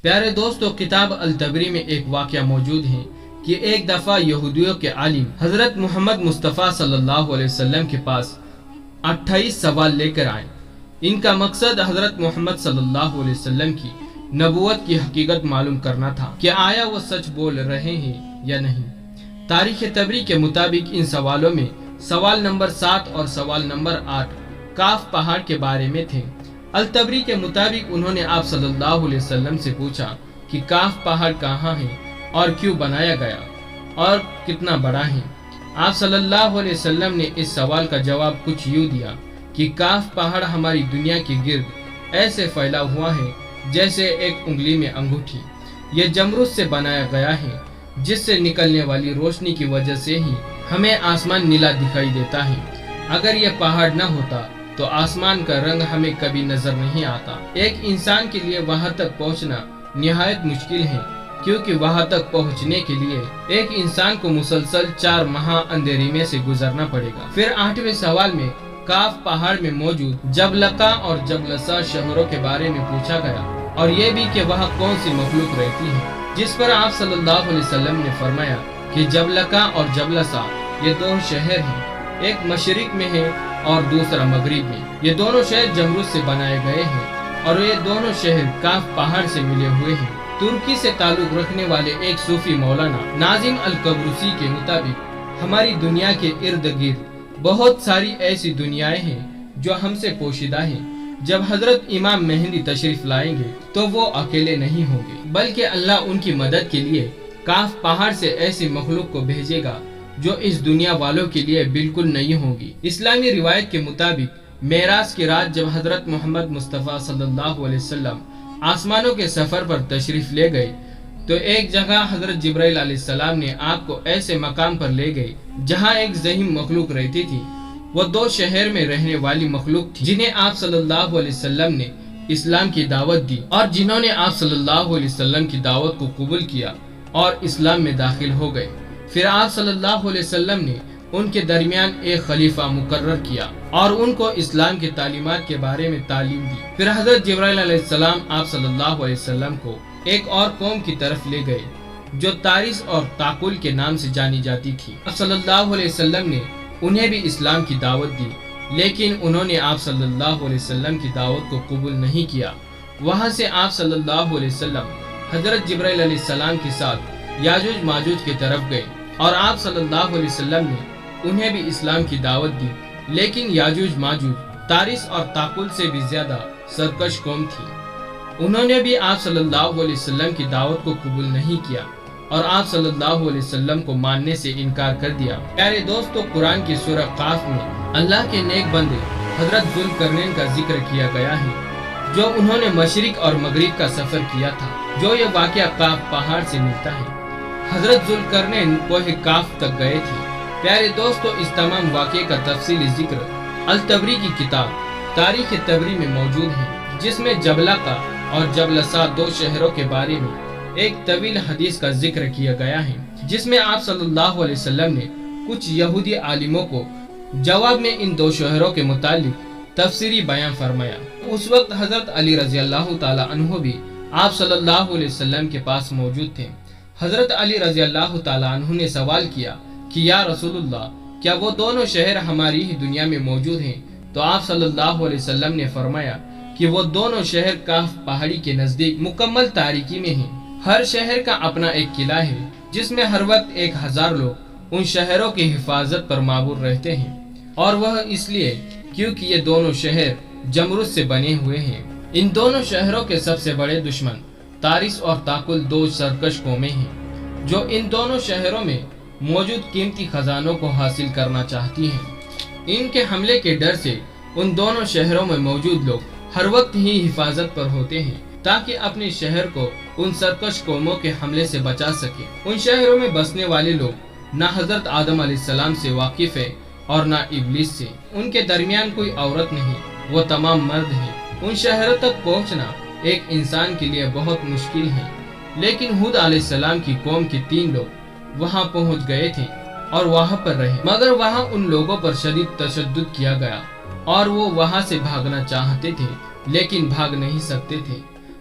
پیارے دوستو، کتاب التبری میں ایک واقعہ موجود ہے کہ ایک دفعہ یہودیوں کے عالم حضرت محمد مصطفیٰ صلی اللہ علیہ وسلم کے پاس 28 سوال لے کر آئے۔ ان کا مقصد حضرت محمد صلی اللہ علیہ وسلم کی نبوت کی حقیقت معلوم کرنا تھا کہ آیا وہ سچ بول رہے ہیں یا نہیں۔ تاریخ تبری کے مطابق ان سوالوں میں سوال نمبر 7 اور سوال نمبر 8 کاف پہاڑ کے بارے میں تھے۔ التبری کے مطابق انہوں نے آپ صلی اللہ علیہ وسلم سے پوچھا کہ کاف پہاڑ کہاں ہے اور کیوں بنایا گیا اور کتنا بڑا ہے۔ آپ صلی اللہ علیہ وسلم نے اس سوال کا جواب کچھ یوں دیا کہ کاف پہاڑ ہماری دنیا کے گرد ایسے پھیلا ہوا ہے جیسے ایک انگلی میں انگوٹھی۔ یہ جمرود سے بنایا گیا ہے جس سے نکلنے والی روشنی کی وجہ سے ہی ہمیں آسمان نیلا دکھائی دیتا ہے۔ اگر یہ پہاڑ نہ ہوتا تو آسمان کا رنگ ہمیں کبھی نظر نہیں آتا۔ ایک انسان کے لیے وہاں تک پہنچنا نہایت مشکل ہے، کیونکہ وہاں تک پہنچنے کے لیے ایک انسان کو مسلسل 4 ماہ اندھیرے میں سے گزرنا پڑے گا۔ پھر 8ویں سوال میں کاف پہاڑ میں موجود جبلقہ اور جبلسا شہروں کے بارے میں پوچھا گیا، اور یہ بھی کہ وہاں کون سی مخلوق رہتی ہے، جس پر آپ صلی اللہ علیہ وسلم نے فرمایا کہ جبلقہ اور جبلسا یہ 2 شہر ہیں، ایک مشرق میں ہے اور دوسرا مغرب میں۔ یہ دونوں شہر جمرود سے بنائے گئے ہیں اور یہ دونوں شہر کاف پہاڑ سے ملے ہوئے ہیں۔ ترکی سے تعلق رکھنے والے ایک صوفی مولانا ناظم القبرسی کے مطابق ہماری دنیا کے ارد گرد بہت ساری ایسی دنیایں ہیں جو ہم سے پوشیدہ ہیں۔ جب حضرت امام مہدی تشریف لائیں گے تو وہ اکیلے نہیں ہوں گے، بلکہ اللہ ان کی مدد کے لیے کاف پہاڑ سے ایسی مخلوق کو بھیجے گا جو اس دنیا والوں کے لیے بالکل نہیں ہوگی۔ اسلامی روایت کے مطابق معراج کی رات جب حضرت محمد مصطفیٰ صلی اللہ علیہ وسلم آسمانوں کے سفر پر تشریف لے گئے تو ایک جگہ حضرت جبرائیل علیہ السلام نے آپ کو ایسے مقام پر لے گئے جہاں ایک ذہین مخلوق رہتی تھی۔ وہ 2 شہر میں رہنے والی مخلوق تھی جنہیں آپ صلی اللہ علیہ وسلم نے اسلام کی دعوت دی اور جنہوں نے آپ صلی اللہ علیہ وسلم کی دعوت کو قبول کیا اور اسلام میں داخل ہو گئے۔ پھر آپ صلی اللہ علیہ وسلم نے ان کے درمیان ایک خلیفہ مقرر کیا اور ان کو اسلام کی تعلیمات کے بارے میں تعلیم دی۔ پھر حضرت جبرائیل علیہ السلام آپ صلی اللہ علیہ وسلم کو ایک اور قوم کی طرف لے گئے جو تارس اور تاقل کے نام سے جانی جاتی تھی۔ آپ صلی اللہ علیہ وسلم نے انہیں بھی اسلام کی دعوت دی، لیکن انہوں نے آپ صلی اللہ علیہ وسلم کی دعوت کو قبول نہیں کیا۔ وہاں سے آپ صلی اللہ علیہ وسلم حضرت جبرائیل علیہ السلام کے ساتھ یاجوج ماجوج کی طرف گئے اور آپ صلی اللہ علیہ وسلم نے انہیں بھی اسلام کی دعوت دی، لیکن یاجوج ماجوج تارس اور تاقل سے بھی زیادہ سرکش قوم تھی۔ انہوں نے بھی آپ صلی اللہ علیہ وسلم کی دعوت کو قبول نہیں کیا اور آپ صلی اللہ علیہ وسلم کو ماننے سے انکار کر دیا۔ پیارے دوستو، قرآن کی سورہ قاف میں اللہ کے نیک بندے حضرت ذوالقرنین کا ذکر کیا گیا ہے، جو انہوں نے مشرق اور مغرب کا سفر کیا تھا، جو یہ واقعہ کاف پہاڑ سے ملتا ہے۔ حضرت ذوالقرنین کوہ کاف تک گئے تھے۔ پیارے دوستو، اس تمام واقعے کا تفصیلی ذکر التبری کی کتاب تاریخ تبری میں موجود ہے، جس میں جبلقہ اور جبلسا 2 شہروں کے بارے میں ایک طویل حدیث کا ذکر کیا گیا ہے، جس میں آپ صلی اللہ علیہ وسلم نے کچھ یہودی عالموں کو جواب میں ان 2 شہروں کے متعلق تفسیری بیان فرمایا۔ اس وقت حضرت علی رضی اللہ تعالی عنہ بھی آپ صلی اللہ علیہ وسلم کے پاس موجود تھے۔ حضرت علی رضی اللہ تعالی عنہ نے سوال کیا کہ یا رسول اللہ، کیا وہ دونوں شہر ہماری ہی دنیا میں موجود ہیں؟ تو آپ صلی اللہ علیہ وسلم نے فرمایا کہ وہ دونوں شہر کاف پہاڑی کے نزدیک مکمل تاریکی میں ہیں۔ ہر شہر کا اپنا ایک قلعہ ہے جس میں ہر وقت 1000 لوگ ان شہروں کی حفاظت پر معمور رہتے ہیں، اور وہ اس لیے کیونکہ یہ دونوں شہر جمرود سے بنے ہوئے ہیں۔ ان دونوں شہروں کے سب سے بڑے دشمن تارس اور تاقل 2 سرکش قومیں ہیں جو ان دونوں شہروں میں موجود قیمتی خزانوں کو حاصل کرنا چاہتی ہیں۔ ان کے حملے کے ڈر سے ان دونوں شہروں میں موجود لوگ ہر وقت ہی حفاظت پر ہوتے ہیں تاکہ اپنے شہر کو ان سرکش قوموں کے حملے سے بچا سکے۔ ان شہروں میں بسنے والے لوگ نہ حضرت آدم علیہ السلام سے واقف ہے اور نہ ابلیس سے۔ ان کے درمیان کوئی عورت نہیں، وہ تمام مرد ہیں۔ ان شہروں تک پہنچنا ایک انسان کے لیے بہت مشکل ہے، لیکن ہود علیہ السلام کی قوم کے 3 لوگ وہاں پہنچ گئے تھے اور وہاں پر رہے، مگر وہاں ان لوگوں پر شدید تشدد کیا گیا اور وہ وہاں سے بھاگنا چاہتے تھے لیکن بھاگ نہیں سکتے تھے۔